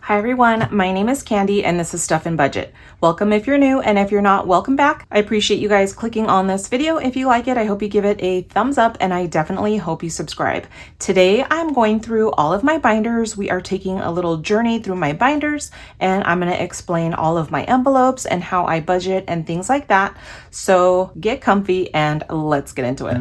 Hi everyone, my name is Candy and this is Stuff and Budget. Welcome if you're new, and if you're not, welcome back. I appreciate you guys clicking on this video. If you like it, I hope you give it a thumbs up and I definitely hope you subscribe. Today I'm going through all of my binders. We are taking a little journey through my binders and I'm going to explain all of my envelopes and how I budget and things like that. So get comfy and let's get into it.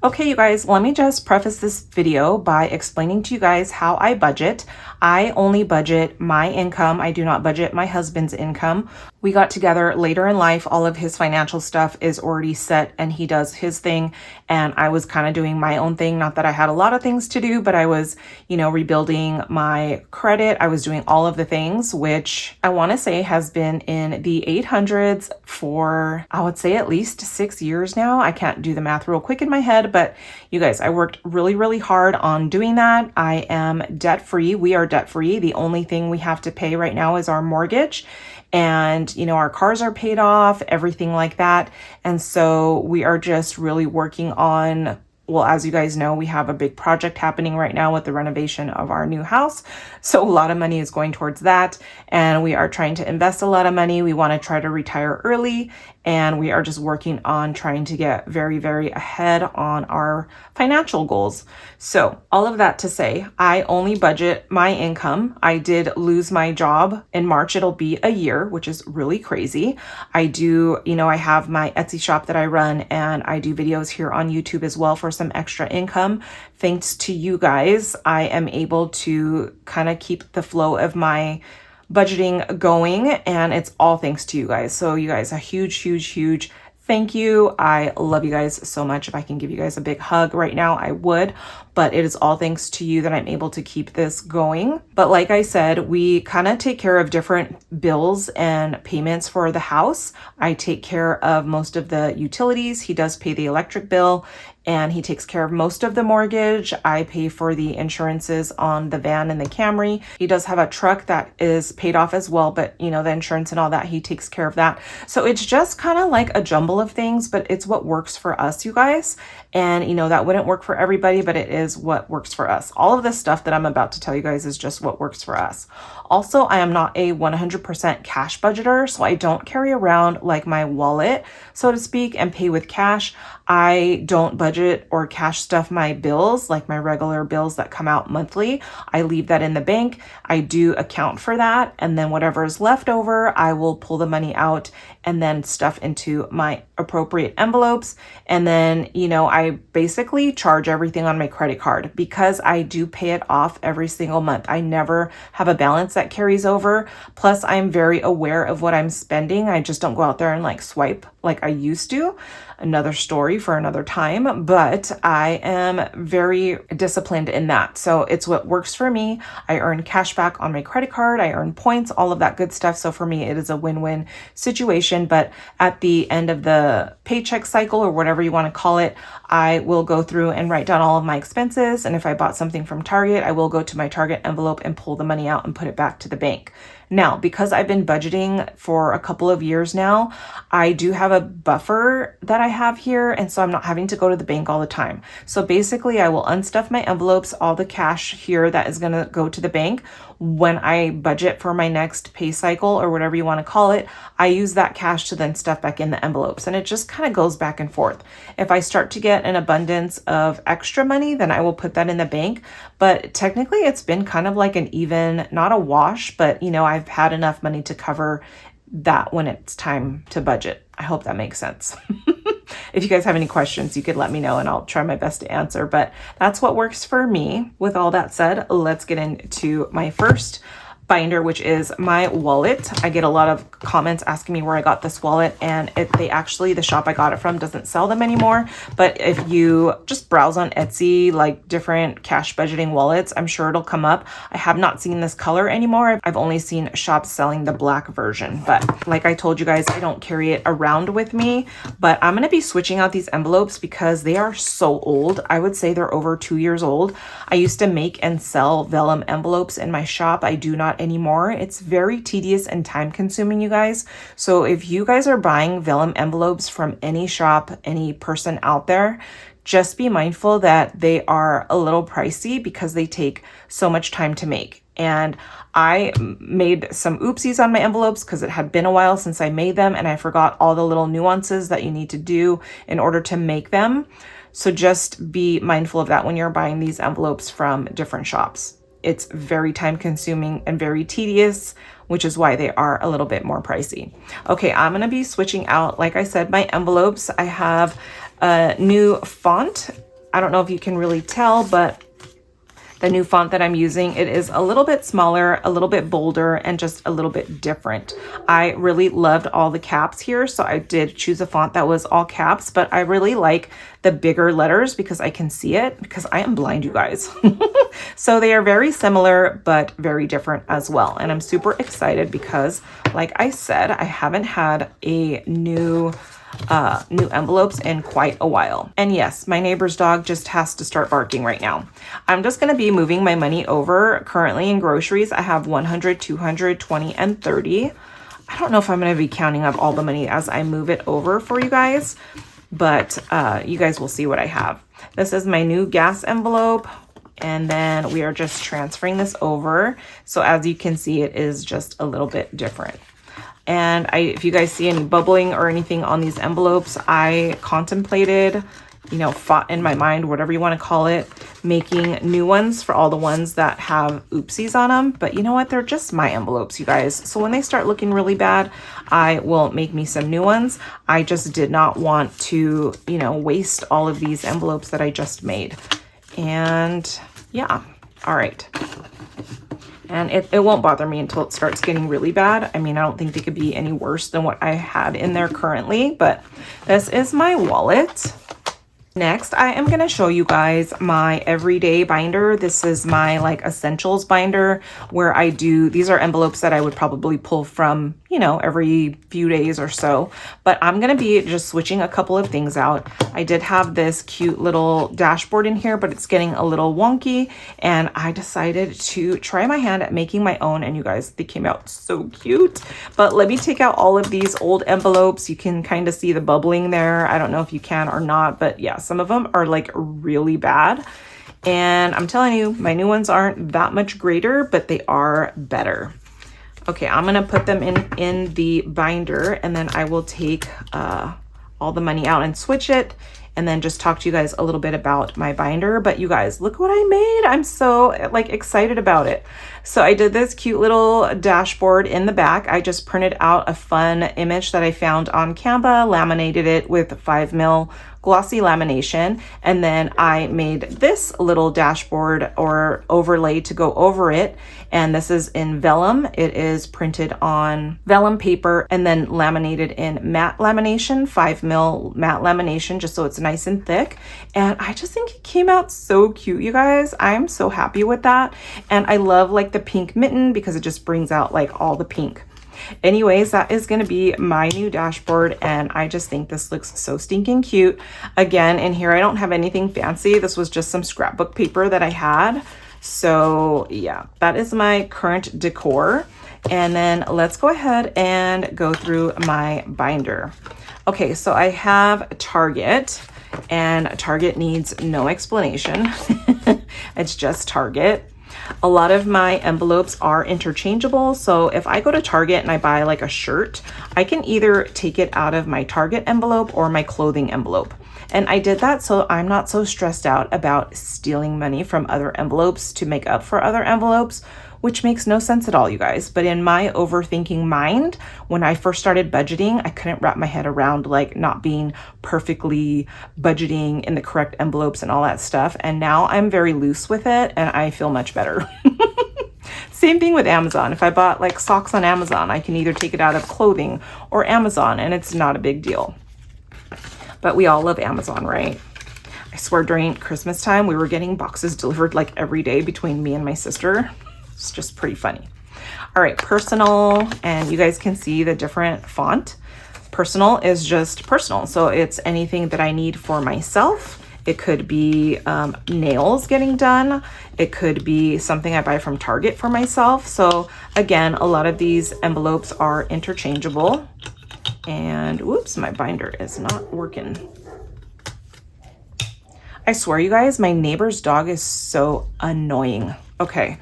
Okay, you guys, let me just preface this video by explaining to you guys how I budget. I only budget my income. I do not budget my husband's income. We got together later in life. All of his financial stuff is already set and he does his thing. And I was kind of doing my own thing. Not that I had a lot of things to do, but I was, rebuilding my credit. I was doing all of the things, which I want to say has been in the 800s for, I would say, at least 6 years now. I can't do the math real quick in my head, but you guys, I worked really, really hard on doing that. I am debt free. We are debt free. The only thing we have to pay right now is our mortgage. And, our cars are paid off, everything like that. And so we are just really working on, well, as you guys know, we have a big project happening right now with the renovation of our new house. So a lot of money is going towards that. And we are trying to invest a lot of money. We want to try to retire early. And we are just working on trying to get very, very ahead on our financial goals. So all of that to say, I only budget my income. I did lose my job in March. It'll be a year, which is really crazy. I do, I have my Etsy shop that I run and I do videos here on YouTube as well for some extra income. Thanks to you guys, I am able to kind of keep the flow of my budgeting going, and it's all thanks to you guys. So you guys, a huge, huge, huge thank you. I love you guys so much. If I can give you guys a big hug right now, I would, but it is all thanks to you that I'm able to keep this going. But like I said, we kind of take care of different bills and payments for the house. I take care of most of the utilities. He does pay the electric bill and he takes care of most of the mortgage. I pay for the insurances on the van and the Camry. He does have a truck that is paid off as well, but the insurance and all that, he takes care of that. So it's just kind of like a jumble of things, but it's what works for us, you guys. And that wouldn't work for everybody, but it is what works for us. All of this stuff that I'm about to tell you guys is just what works for us. Also, I am not a 100% cash budgeter, so I don't carry around like my wallet, so to speak, and pay with cash. I don't budget or cash stuff my bills, like my regular bills that come out monthly. I leave that in the bank. I do account for that. And then whatever is left over, I will pull the money out and then stuff into my appropriate envelopes. And then, I basically charge everything on my credit card because I do pay it off every single month. I never have a balance that carries over. Plus, I'm very aware of what I'm spending. I just don't go out there and swipe like I used to. Another story for another time, but I am very disciplined in that. So it's what works for me. I earn cash back on my credit card. I earn points, all of that good stuff. So for me, it is a win-win situation. But at the end of the paycheck cycle or whatever you want to call it, I will go through and write down all of my expenses. And if I bought something from Target, I will go to my Target envelope and pull the money out and put it back to the bank. Now, because I've been budgeting for a couple of years now, I do have a buffer that I have here, and so I'm not having to go to the bank all the time. So basically, I will unstuff my envelopes, all the cash here that is going to go to the bank. When I budget for my next pay cycle or whatever you want to call it, I use that cash to then stuff back in the envelopes, and it just kind of goes back and forth. If I start to get an abundance of extra money, then I will put that in the bank. But technically, it's been kind of like an even, not a wash, but I've had enough money to cover that when it's time to budget. I hope that makes sense. If you guys have any questions, you could let me know and I'll try my best to answer, but that's what works for me. With all that said, let's get into my first binder, which is my wallet. I get a lot of comments asking me where I got this wallet, and the shop I got it from doesn't sell them anymore. But if you just browse on Etsy, like different cash budgeting wallets, I'm sure it'll come up. I have not seen this color anymore. I've only seen shops selling the black version, but like I told you guys, I don't carry it around with me. But I'm going to be switching out these envelopes because they are so old. I would say they're over 2 years old. I used to make and sell vellum envelopes in my shop. I do not anymore. It's very tedious and time consuming, you guys. So if you guys are buying vellum envelopes from any shop, any person out there, just be mindful that they are a little pricey because they take so much time to make. And I made some oopsies on my envelopes because it had been a while since I made them, and I forgot all the little nuances that you need to do in order to make them. So just be mindful of that when you're buying these envelopes from different shops. It's very time consuming and very tedious, which is why they are a little bit more pricey. Okay, I'm gonna be switching out, like I said, my envelopes. I have a new font. I don't know if you can really tell, but the new font that I'm using, it is a little bit smaller, a little bit bolder, and just a little bit different. I really loved all the caps here, so I did choose a font that was all caps, but I really like the bigger letters because I can see it, because I am blind, you guys. So they are very similar, but very different as well. And I'm super excited because, like I said, I haven't had a new envelopes in quite a while. And yes, my neighbor's dog just has to start barking right now. I'm just going to be moving my money over. Currently in groceries, I have 100, 200, 20, and 30. I don't know if I'm going to be counting up all the money as I move it over for you guys, but you guys will see what I have. This is my new gas envelope, and then we are just transferring this over. So as you can see, it is just a little bit different. And if you guys see any bubbling or anything on these envelopes, I contemplated, fought in my mind, whatever you want to call it, making new ones for all the ones that have oopsies on them. But you know what? They're just my envelopes, you guys. So when they start looking really bad, I will make me some new ones. I just did not want to, waste all of these envelopes that I just made. And yeah, all right. And it won't bother me until it starts getting really bad. I mean, I don't think they could be any worse than what I had in there currently, but this is my wallet. Next, I am going to show you guys my everyday binder. This is my essentials binder where I do, these are envelopes that I would probably pull from, every few days or so, but I'm going to be just switching a couple of things out. I did have this cute little dashboard in here, but it's getting a little wonky, and I decided to try my hand at making my own, and you guys, they came out so cute. But let me take out all of these old envelopes. You can kind of see the bubbling there. I don't know if you can or not, but yeah, some of them are really bad. And I'm telling you, my new ones aren't that much greater, but they are better. Okay, I'm gonna put them in the binder, and then I will take all the money out and switch it, and then just talk to you guys a little bit about my binder. But you guys, look what I made. I'm so excited about it. So I did this cute little dashboard in the back. I just printed out a fun image that I found on Canva, laminated it with 5mm glossy lamination, and then I made this little dashboard or overlay to go over it. And this is in vellum. It is printed on vellum paper and then laminated in matte lamination, 5mm matte lamination, just so it's nice and thick. And I just think it came out so cute, you guys. I'm so happy with that. And I love the pink mitten because it just brings out all the pink. Anyways, that is going to be my new dashboard, and I just think this looks so stinking cute. Again, in here I don't have anything fancy. This was just some scrapbook paper that I had. So yeah, that is my current decor. And then let's go ahead and go through my binder. Okay, so I have Target, and Target needs no explanation. It's just Target. A lot of my envelopes are interchangeable. So if I go to Target and I buy a shirt, I can either take it out of my Target envelope or my clothing envelope. And I did that so I'm not so stressed out about stealing money from other envelopes to make up for other envelopes, which makes no sense at all, you guys. But in my overthinking mind, when I first started budgeting, I couldn't wrap my head around not being perfectly budgeting in the correct envelopes and all that stuff. And now I'm very loose with it, and I feel much better. Same thing with Amazon. If I bought socks on Amazon, I can either take it out of clothing or Amazon, and it's not a big deal. But we all love Amazon, right? I swear during Christmas time, we were getting boxes delivered every day between me and my sister. It's just pretty funny. All right, personal, and you guys can see the different font. Personal is just personal. So it's anything that I need for myself. It could be nails getting done. It could be something I buy from Target for myself. So again, a lot of these envelopes are interchangeable. And whoops, my binder is not working. I swear, you guys, my neighbor's dog is so annoying. Okay,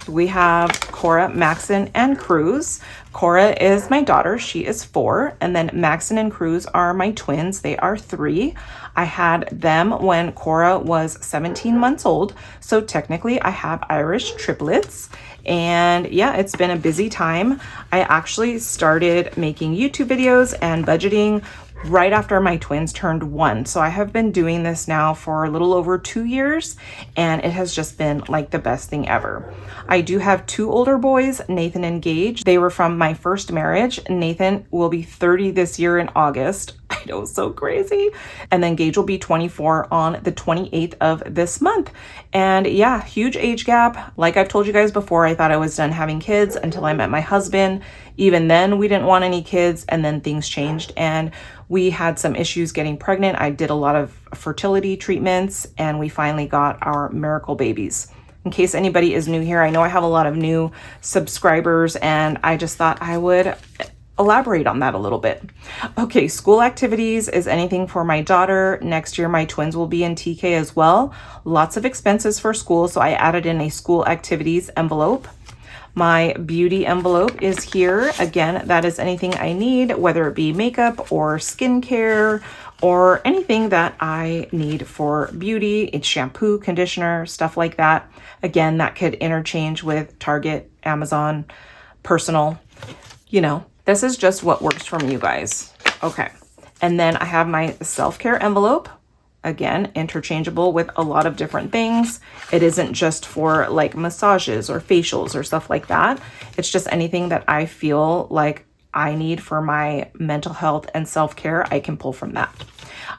we have Cora, Maxon, and Cruz. Cora is my daughter. She is 4. And then Maxon and Cruz are my twins. They are 3. I had them when Cora was 17 months old. So technically I have Irish triplets. And yeah, it's been a busy time. I actually started making YouTube videos and budgeting right after my twins turned 1. So I have been doing this now for a little over 2 years, and it has just been like the best thing ever. I do have 2 older boys, Nathan and Gage. They were from my first marriage. Nathan will be 30 this year in August. I know, so crazy. And then Gage will be 24 on the 28th of this month. And yeah, huge age gap. Like I've told you guys before, I thought I was done having kids until I met my husband. Even then, we didn't want any kids, and then things changed and we had some issues getting pregnant. I did a lot of fertility treatments and we finally got our miracle babies. In case anybody is new here, I know I have a lot of new subscribers and I just thought I would elaborate on that a little bit. Okay, school activities is anything for my daughter. Next year, my twins will be in TK as well. Lots of expenses for school, so I added in a school activities envelope. My beauty envelope is here. Again, that is anything I need, whether it be makeup or skincare or anything that I need for beauty. It's shampoo, conditioner, stuff like that. Again, that could interchange with Target, Amazon, personal, you know. This is just what works for me, you guys. Okay. And then I have my self-care envelope. Again, interchangeable with a lot of different things. It isn't just for like massages or facials or stuff like that. It's just anything that I feel like I need for my mental health and self-care, I can pull from that.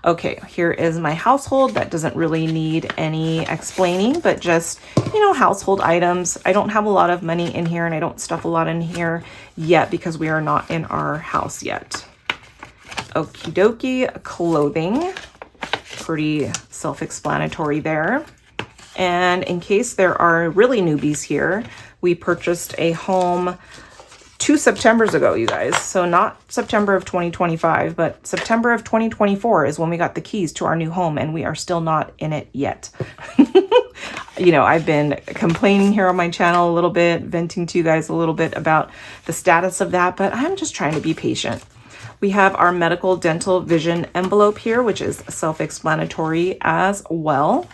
Okay, here is my household. That doesn't really need any explaining, but just, you know, household items. I don't have a lot of money in here and I don't stuff a lot in here yet because we are not in our house yet. Okie dokie, clothing. Pretty self-explanatory there. And in case there are really newbies here, we purchased a home 2 Septembers ago, you guys. So not September of 2025, but September of 2024 is when we got the keys to our new home and we are still not in it yet. You know, I've been complaining here on my channel a little bit, venting to you guys a little bit about the status of that, but I'm just trying to be patient. We have our medical, dental, vision envelope here, which is self-explanatory as well.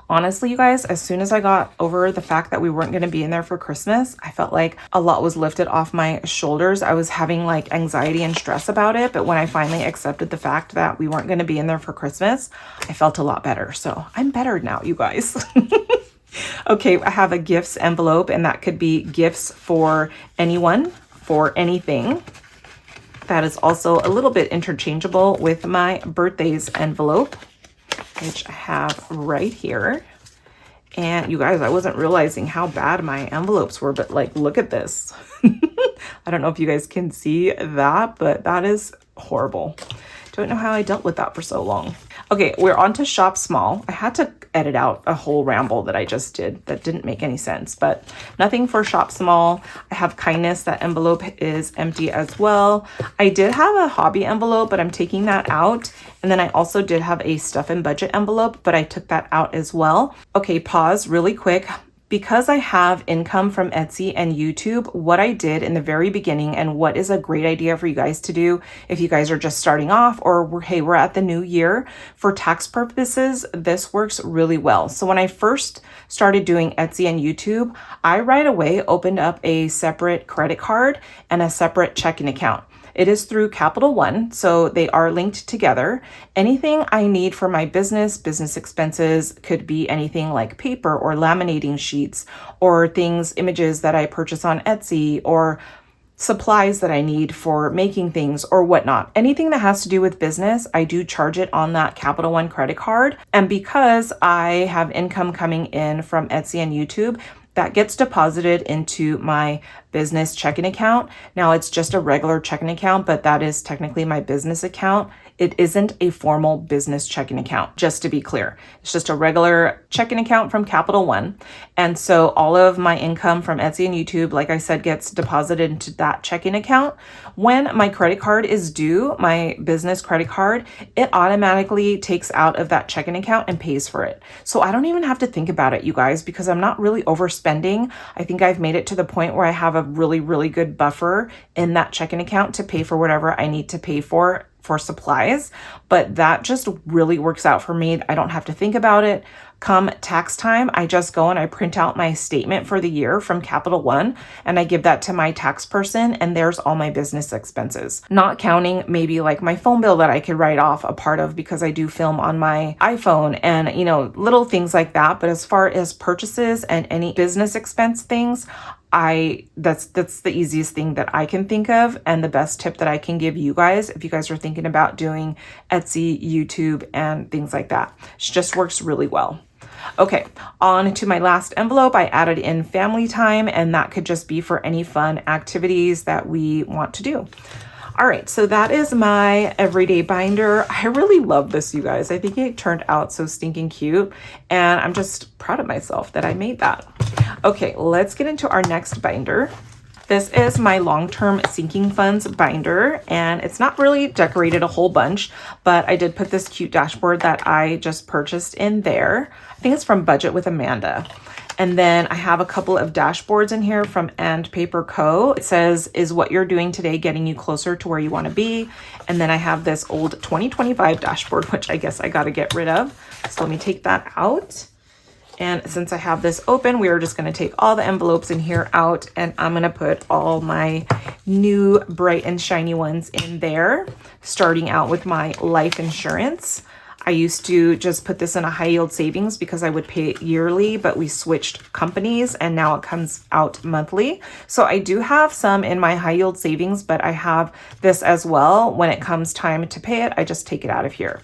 Honestly, you guys, as soon as I got over the fact that we weren't going to be in there for Christmas, I felt like a lot was lifted off my shoulders. I was having like anxiety and stress about it. But when I finally accepted the fact that we weren't going to be in there for Christmas, I felt a lot better. So I'm better now, you guys. Okay, I have a gifts envelope, and that could be gifts for anyone, for anything. That is also a little bit interchangeable with my birthdays envelope, which I have right here. And you guys, I wasn't realizing how bad my envelopes were, but like, look at this. I don't know if you guys can see that, but that is horrible. Don't know how I dealt with that for so long. Okay, we're on to shop small. I had to edit out a whole ramble that I just did that didn't make any sense, but nothing for shop small. I have kindness. That envelope is empty as well. I did have a hobby envelope, but I'm taking that out. And then I also did have a stuff and budget envelope, but I took that out as well. Okay, pause really quick. Because I have income from Etsy and YouTube, what I did in the very beginning and what is a great idea for you guys to do if you guys are just starting off or hey, we're at the new year, for tax purposes, this works really well. So when I first started doing Etsy and YouTube, I right away opened up a separate credit card and a separate checking account. It is through Capital One, so they are linked together. Anything I need for my business expenses could be anything like paper or laminating sheets or things, images that I purchase on Etsy or supplies that I need for making things or whatnot. Anything that has to do with business, I do charge it on that Capital One credit card. And because I have income coming in from Etsy and YouTube, that gets deposited into my business checking account. Now it's just a regular checking account, but that is technically my business account. It isn't a formal business checking account, just to be clear. It's just a regular checking account from Capital One. And so all of my income from Etsy and YouTube, like I said, gets deposited into that checking account. When my credit card is due, my business credit card, it automatically takes out of that checking account and pays for it. So I don't even have to think about it, you guys, because I'm not really overspending. I think I've made it to the point where I have a really, really good buffer in that checking account to pay for whatever I need to pay for supplies, but that just really works out for me. I don't have to think about it. Come tax time, I just go and I print out my statement for the year from Capital One and I give that to my tax person, and there's all my business expenses, not counting maybe like my phone bill that I could write off a part of because I do film on my iPhone and, you know, little things like that. But as far as purchases and any business expense things, that's the easiest thing that I can think of, and the best tip that I can give you guys if you guys are thinking about doing Etsy, YouTube, and things like that. It just works really well. Okay, on to my last envelope. I added in family time, and that could just be for any fun activities that we want to do. All right, so that is my everyday binder. I really love this, you guys. I think it turned out so stinking cute, and I'm just proud of myself that I made that. Okay, let's get into our next binder. This is my long-term sinking funds binder, and it's not really decorated a whole bunch, but I did put this cute dashboard that I just purchased in there. I think it's from Budget with Amanda. And then I have a couple of dashboards in here from And Paper Co. It says, is what you're doing today getting you closer to where you want to be? And then I have this old 2025 dashboard, which I guess I got to get rid of. So let me take that out. And since I have this open, we are just going to take all the envelopes in here out, and I'm going to put all my new bright and shiny ones in there, starting out with my life insurance. I used to just put this in a high yield savings because I would pay it yearly, but we switched companies and now it comes out monthly. So I do have some in my high yield savings, but I have this as well. When it comes time to pay it, I just take it out of here.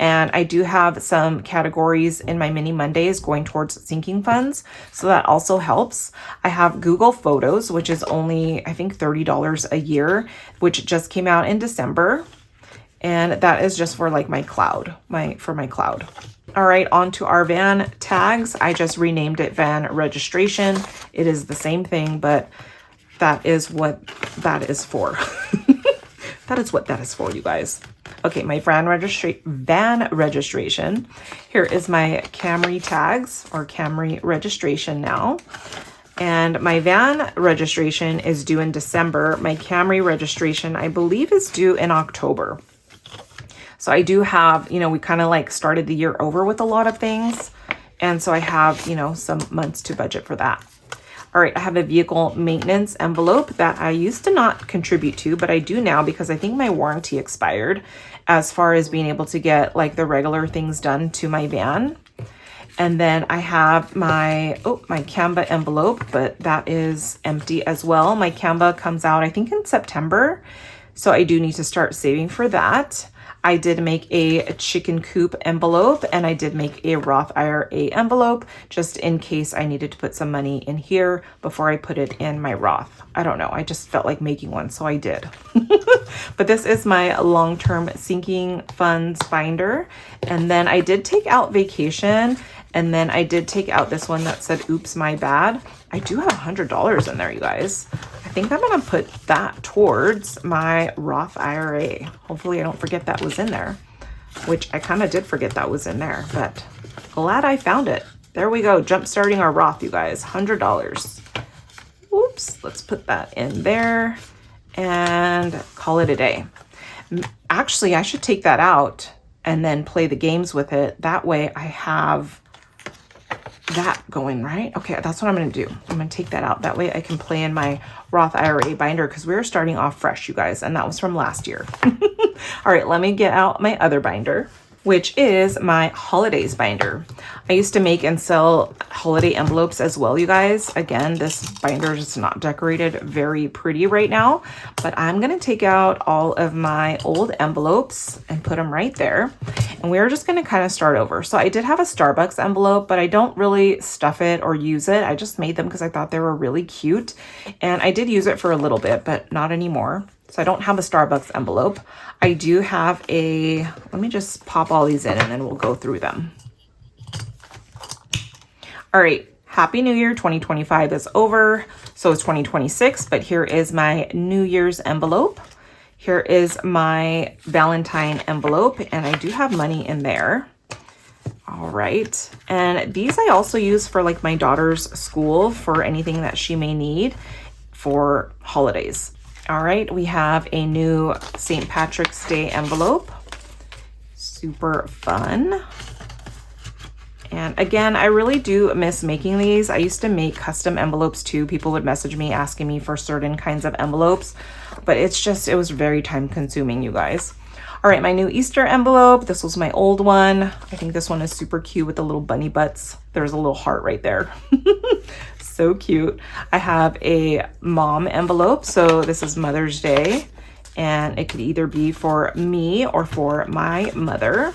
And I do have some categories in my mini Mondays going towards sinking funds, so that also helps. I have Google Photos, which is only, I think, $30 a year, which just came out in December. And that is just for like my cloud, for my cloud. All right, on to our van tags. I just renamed it van registration. It is the same thing, but that is what that is for. That is what that is for, you guys. Okay, my van registration. Here is my Camry tags, or Camry registration now. And my van registration is due in December. My Camry registration, I believe, is due in October. So I do have, you know, we kind of like started the year over with a lot of things. And so I have, you know, some months to budget for that. All right, I have a vehicle maintenance envelope that I used to not contribute to, but I do now because I think my warranty expired as far as being able to get like the regular things done to my van. And then I have my Canva envelope, but that is empty as well. My Canva comes out, I think, in September. So I do need to start saving for that. I did make a chicken coop envelope, and I did make a Roth IRA envelope just in case I needed to put some money in here before I put it in my Roth. I don't know. I just felt like making one, so I did. But this is my long-term sinking funds binder. And then I did take out vacation, and then I did take out this one that said, oops, my bad. I do have $100 in there, you guys. I think I'm going to put that towards my Roth IRA. Hopefully I don't forget that was in there, which I kind of did forget that was in there, but glad I found it. There we go. Jump starting our Roth, you guys. $100. Oops. Let's put that in there and call it a day. Actually, I should take that out and then play the games with it. That way I have that going, right? Okay, that's what I'm going to do. I'm going to take that out. That way I can play in my Roth IRA binder because we're starting off fresh, you guys, and that was from last year. All right, let me get out my other binder. which is my holidays binder. I used to make and sell holiday envelopes as well, you guys. Again, this binder is not decorated very pretty right now, but I'm gonna take out all of my old envelopes and put them right there. And we're just gonna kind of start over. So I did have a Starbucks envelope, but I don't really stuff it or use it. I just made them because I thought they were really cute. And I did use it for a little bit, but not anymore. So I don't have a Starbucks envelope. I do have a, let me just pop all these in and then we'll go through them. All right, Happy New Year 2025 is over. So it's 2026, but here is my New Year's envelope. Here is my Valentine envelope, and I do have money in there. All right, and these I also use for like my daughter's school for anything that she may need for holidays. All right, we have a new St. Patrick's Day envelope. Super fun. And again, I really do miss making these. I used to make custom envelopes too. People would message me asking me for certain kinds of envelopes, but it was very time consuming, you guys. All right, my new Easter envelope. This was my old one. I think this one is super cute with the little bunny butts. There's a little heart right there. So cute. I have a mom envelope. So this is Mother's Day, and it could either be for me or for my mother.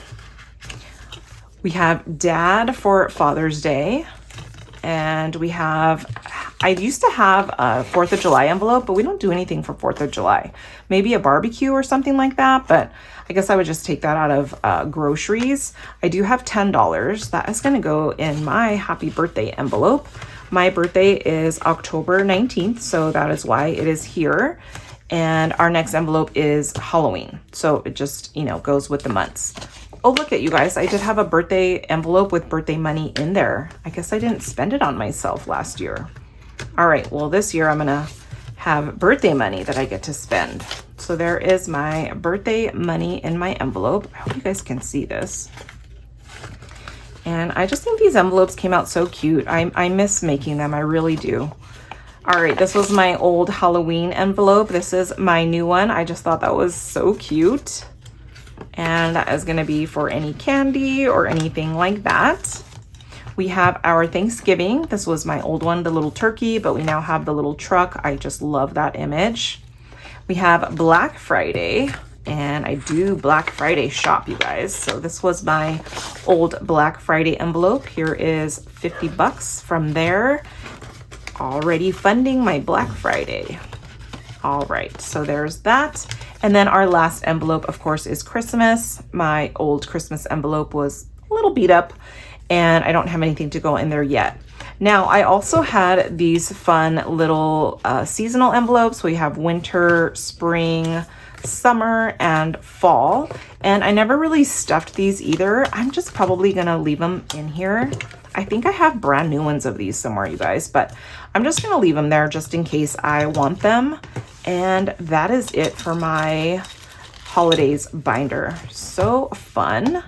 We have dad for Father's Day, and we have, I used to have a 4th of July envelope, but we don't do anything for 4th of July. Maybe a barbecue or something like that, but I guess I would just take that out of groceries. I do have $10. That is going to go in my happy birthday envelope. My birthday is October 19th, so that is why it is here. And our next envelope is Halloween. So it just, you know, goes with the months. Oh, look at you guys. I did have a birthday envelope with birthday money in there. I guess I didn't spend it on myself last year. All right, well, this year I'm gonna have birthday money that I get to spend. So there is my birthday money in my envelope. I hope you guys can see this. And I just think these envelopes came out so cute. I miss making them, I really do. All right, this was my old Halloween envelope. This is my new one. I just thought that was so cute. And that is going to be for any candy or anything like that. We have our Thanksgiving. This was my old one, the little turkey, but we now have the little truck. I just love that image. We have Black Friday, and I do Black Friday shop, you guys. So this was my old Black Friday envelope. Here is 50 bucks from there. Already funding my Black Friday. All right, so there's that. And then our last envelope, of course, is Christmas. My old Christmas envelope was a little beat up, and I don't have anything to go in there yet. Now, I also had these fun little seasonal envelopes. We have winter, spring, summer, and fall. And I never really stuffed these either. I'm just probably gonna leave them in here. I think I have brand new ones of these somewhere, you guys, but I'm just gonna leave them there just in case I want them. And that is it for my holidays binder. So fun.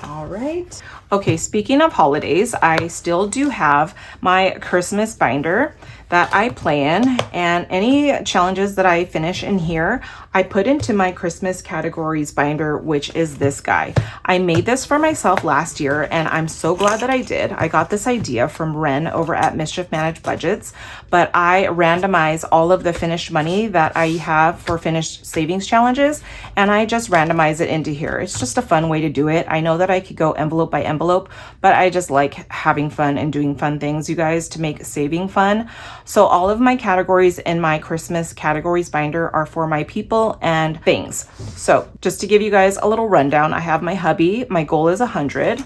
All right. Okay, speaking of holidays, I still do have my Christmas binder that I play in, and any challenges that I finish in here, I put into my Christmas categories binder, which is this guy. I made this for myself last year, and I'm so glad that I did. I got this idea from Ren over at Mischief Managed Budgets, but I randomize all of the finished money that I have for finished savings challenges, and I just randomize it into here. It's just a fun way to do it. I know that I could go envelope by envelope, but I just like having fun and doing fun things, you guys, to make saving fun. So all of my categories in my Christmas categories binder are for my people and things. So just to give you guys a little rundown, I have my hubby. My goal is 100.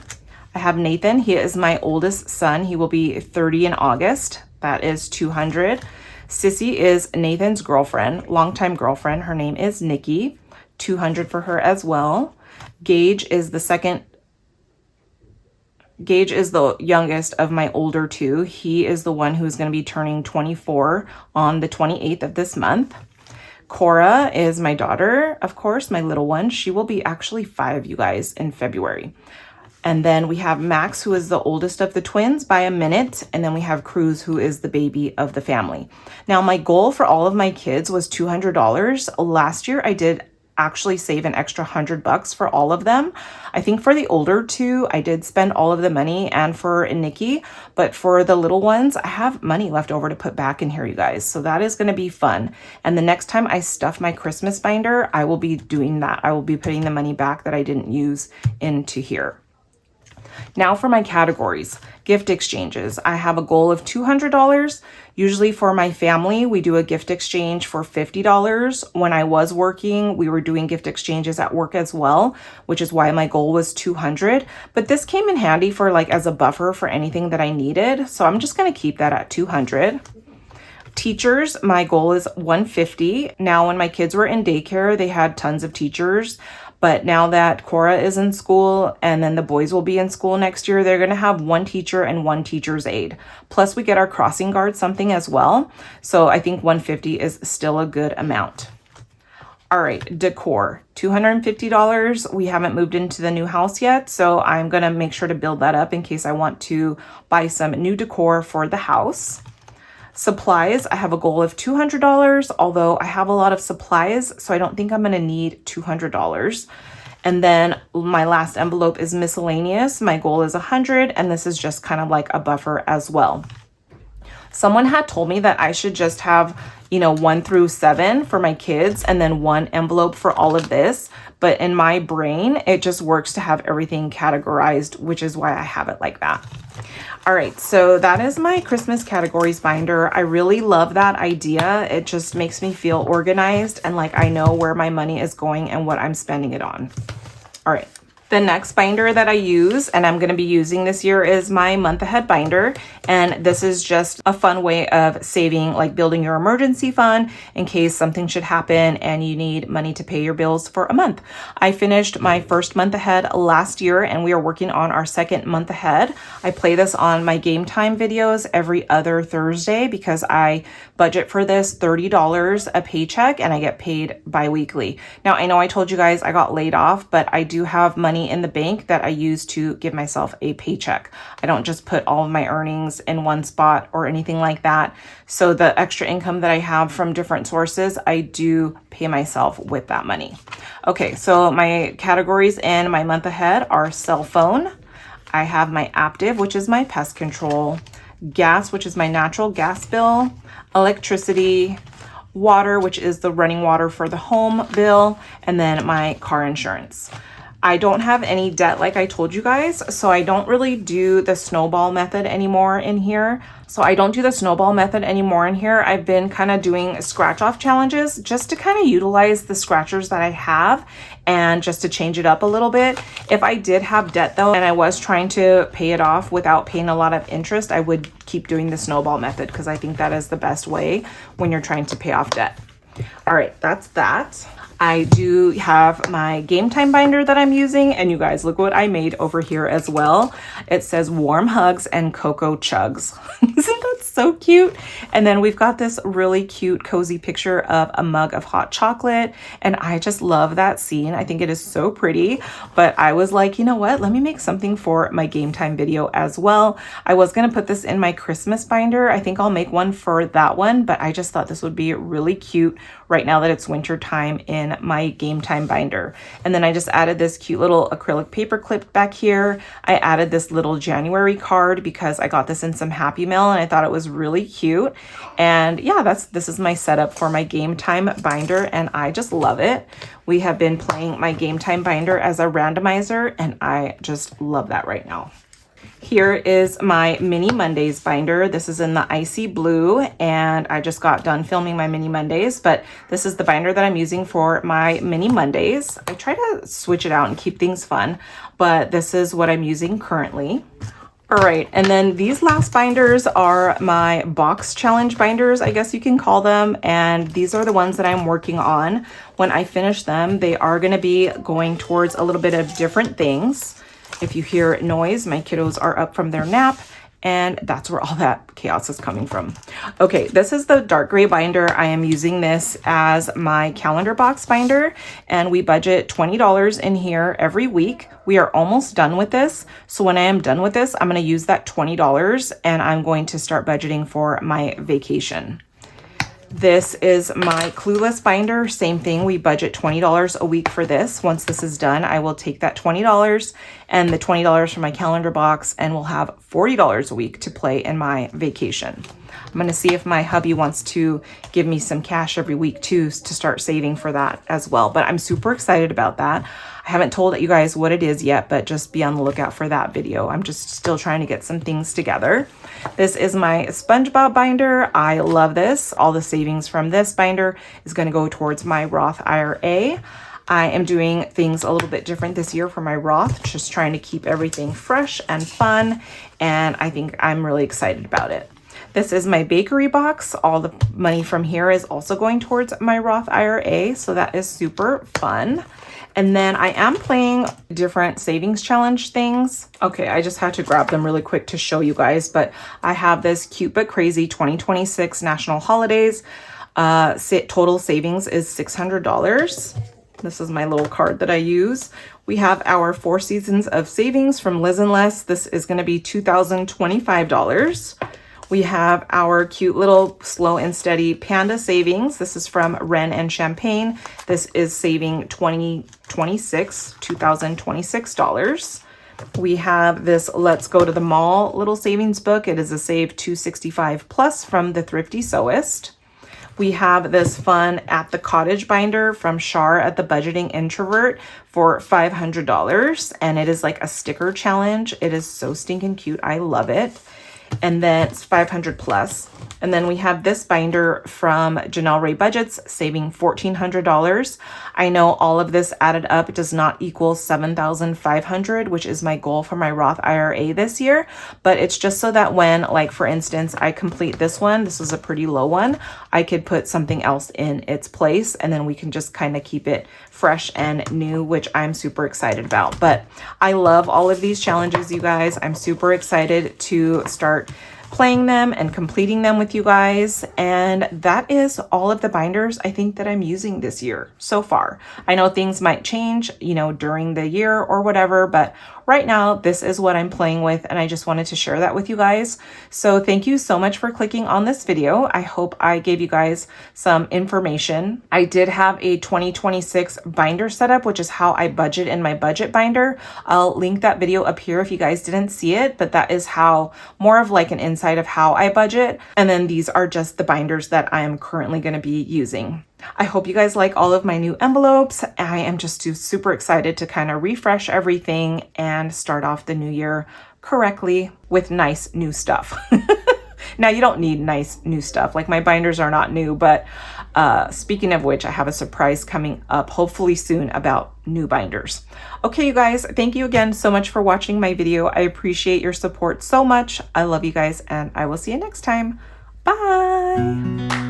I have Nathan. He is my oldest son. He will be 30 in August. That is 200. Sissy is Nathan's girlfriend, longtime girlfriend. Her name is Nikki. 200 for her as well. Gage is the youngest of my older two. He is the one who's going to be turning 24 on the 28th of this month. Cora is my daughter, of course, my little one. She will be actually 5, you guys, in February. And then we have Max, who is the oldest of the twins by a minute. And then we have Cruz, who is the baby of the family. Now, my goal for all of my kids was $200. Last year, I did actually save an extra $100 for all of them. I think for the older two, I did spend all of the money, and for Nikki, but for the little ones, I have money left over to put back in here, you guys. So that is going to be fun. And the next time I stuff my Christmas binder, I will be doing that. I will be putting the money back that I didn't use into here. Now for my categories. Gift exchanges. I have a goal of $200. Usually for my family, we do a gift exchange for $50. When I was working, we were doing gift exchanges at work as well, which is why my goal was $200. But this came in handy for like as a buffer for anything that I needed. So I'm just going to keep that at $200. Teachers, my goal is $150. Now, when my kids were in daycare, they had tons of teachers. But now that Cora is in school and then the boys will be in school next year, they're going to have one teacher and one teacher's aide. Plus we get our crossing guard something as well. So I think $150 is still a good amount. All right, decor, $250. We haven't moved into the new house yet, so I'm going to make sure to build that up in case I want to buy some new decor for the house. Supplies, I have a goal of $200, although I have a lot of supplies, so I don't think I'm going to need $200. And then my last envelope is miscellaneous. My goal is $100, and this is just kind of like a buffer as well. Someone had told me that I should just have, 1 through 7 for my kids and then one envelope for all of this. But in my brain, it just works to have everything categorized, which is why I have it like that. All right, so that is my Christmas categories binder. I really love that idea. It just makes me feel organized and like I know where my money is going and what I'm spending it on. All right. The next binder that I use, and I'm going to be using this year, is my month ahead binder. And this is just a fun way of saving, like building your emergency fund in case something should happen and you need money to pay your bills for a month. I finished my first month ahead last year and we are working on our second month ahead. I play this on my game time videos every other Thursday because I budget for this $30 a paycheck and I get paid bi-weekly. Now, I know I told you guys I got laid off, but I do have money in the bank that I use to give myself a paycheck. I don't just put all of my earnings in one spot or anything like that. So the extra income that I have from different sources, I do pay myself with that money. Okay, so my categories in my month ahead are cell phone. I have my active, which is my pest control, gas, which is my natural gas bill, electricity, water, which is the running water for the home bill, and then my car insurance. I don't have any debt like I told you guys, so I don't really do the snowball method anymore in here. I've been kind of doing scratch off challenges just to kind of utilize the scratchers that I have and just to change it up a little bit. If I did have debt though, and I was trying to pay it off without paying a lot of interest, I would keep doing the snowball method because I think that is the best way when you're trying to pay off debt. All right, that's that. I do have my game time binder that I'm using, and you guys, look what I made over here as well. It says warm hugs and cocoa chugs. Isn't that so cute? And then we've got this really cute cozy picture of a mug of hot chocolate, and I just love that scene. I think it is so pretty, but I was like, you know what? Let me make something for my game time video as well. I was going to put this in my Christmas binder. I think I'll make one for that one, but I just thought this would be really cute right now that it's winter time in my game time binder. And then I just added this cute little acrylic paper clip back here. I added this little January card because I got this in some Happy Mail and I thought it was really cute. And yeah, this is my setup for my game time binder and I just love it. We have been playing my game time binder as a randomizer and I just love that right now. Here is my Mini Mondays binder. This is in the icy blue and I just got done filming my Mini Mondays, but this is the binder that I'm using for my Mini Mondays. I try to switch it out and keep things fun, but this is what I'm using currently. All right, and then these last binders are my box challenge binders, I guess you can call them, and these are the ones that I'm working on. When I finish them, they are going to be going towards a little bit of different things. If you hear noise, my kiddos are up from their nap, and that's where all that chaos is coming from. Okay, this is the dark gray binder. I am using this as my calendar box binder, and we budget $20 in here every week. We are almost done with this. So when I am done with this, I'm going to use that $20 and I'm going to start budgeting for my vacation. This is my Clueless binder. Same thing. We budget $20 a week for this. Once this is done, I will take that $20 and the $20 from my calendar box, and we'll have $40 a week to play in my vacation. I'm going to see if my hubby wants to give me some cash every week too, to start saving for that as well. But I'm super excited about that. I haven't told you guys what it is yet, but just be on the lookout for that video. I'm just still trying to get some things together. This is my SpongeBob binder. I love this. All the savings from this binder is going to go towards my Roth IRA. I am doing things a little bit different this year for my Roth, just trying to keep everything fresh and fun, and I think I'm really excited about it. This is my bakery box. All the money from here is also going towards my Roth IRA, so that is super fun. And then I am playing different savings challenge things. Okay, I just had to grab them really quick to show you guys, but I have this Cute But Crazy 2026 National Holidays. Total savings is $600. This is my little card that I use. We have our 4 seasons of savings from Liz and Les. This is going to be $2,025. We have our cute little slow and steady panda savings. This is from Ren and Champagne. This is saving $2,026. We have this Let's Go to the Mall little savings book. It is a Save 265 Plus from the Thrifty Sewist. We have this fun At the Cottage binder from Shar at the Budgeting Introvert for $500. And it is like a sticker challenge. It is so stinking cute. I love it. And then it's 500 plus. And then we have this binder from Janelle Ray Budgets, saving $1,400. I know all of this added up does not equal $7,500, which is my goal for my Roth IRA this year. But it's just so that when, like for instance, I complete this one, this is a pretty low one, I could put something else in its place, and then we can just kind of keep it fresh and new, which I'm super excited about. But I love all of these challenges, you guys. I'm super excited to start playing them and completing them with you guys. And that is all of the binders I think that I'm using this year so far. I know things might change, you know, during the year or whatever, but right now this is what I'm playing with, and I just wanted to share that with you guys. So thank you so much for clicking on this video. I hope I gave you guys some information. I did have a 2026 binder setup, which is how I budget in my budget binder. I'll link that video up here if you guys didn't see it, but that is how, more of like an insight of how I budget. And then these are just the binders that I am currently going to be using. I hope you guys like all of my new envelopes. I am just super excited to kind of refresh everything and start off the new year correctly with nice new stuff. Now, you don't need nice new stuff. Like, my binders are not new, but speaking of which, I have a surprise coming up hopefully soon about new binders. Okay, you guys, thank you again so much for watching my video. I appreciate your support so much. I love you guys, and I will see you next time. Bye.